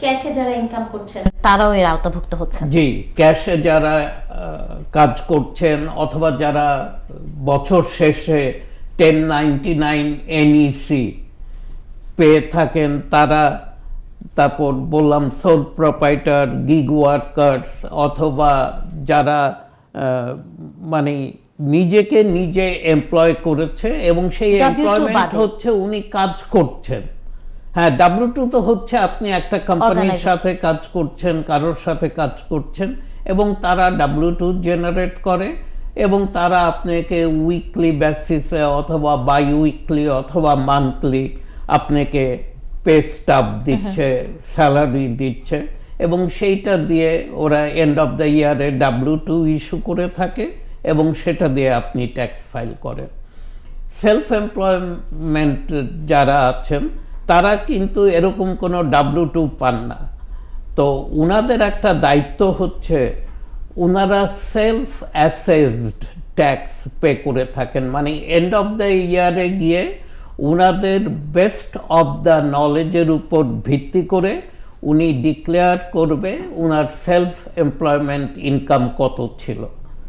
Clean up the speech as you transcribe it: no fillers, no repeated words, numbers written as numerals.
ক্যাশে যারা ইনকাম করছেন তারাও এর আওতাভুক্ত হচ্ছেন? জি, ক্যাশে যারা কাজ করছেন অথবা যারা বছর শেষে 1099 NEC পেয়ে থাকেন তারা, তারপর বললাম সোল প্রোপাইটার, গিগ ওয়ার্কার্স, অথবা যারা মানে নিজেকে নিজে এমপ্লয় করেছে এবং সেই এমপ্লয়মেন্ট হচ্ছে উনি কাজ করছেন। হ্যাঁ, W2 তো হচ্ছে আপনি একটা কোম্পানির সাথে কাজ করছেন, কারোর সাথে কাজ করছেন এবং তারা W2 জেনারেট করে এবং তারা আপনাকে উইকলি বেসিসে অথবা বাই উইকলি অথবা মান্থলি আপনাকে পে স্টাব দিচ্ছে, স্যালারি দিচ্ছে এবং সেইটা দিয়ে ওরা এন্ড অফ দ্য ইয়ারে W2 ইস্যু করে থাকে এবং সেটা দিয়ে আপনি ট্যাক্স ফাইল করেন। সেলফ এমপ্লয়মেন্ট যারা আছেন তারা কিন্তু এরকম কোনো W2 পান না। তো উনাদের একটা দায়িত্ব হচ্ছে উনারা সেলফ অ্যাসেসড ট্যাক্স পে করে থাকেন, মানে এন্ড অফ দ্য ইয়ারে গিয়ে উনাদের বেস্ট অফ দ্য নলেজের উপর ভিত্তি করে উনি ডিক্লেয়ার করবে উনার সেলফ এমপ্লয়মেন্ট ইনকাম কত ছিল।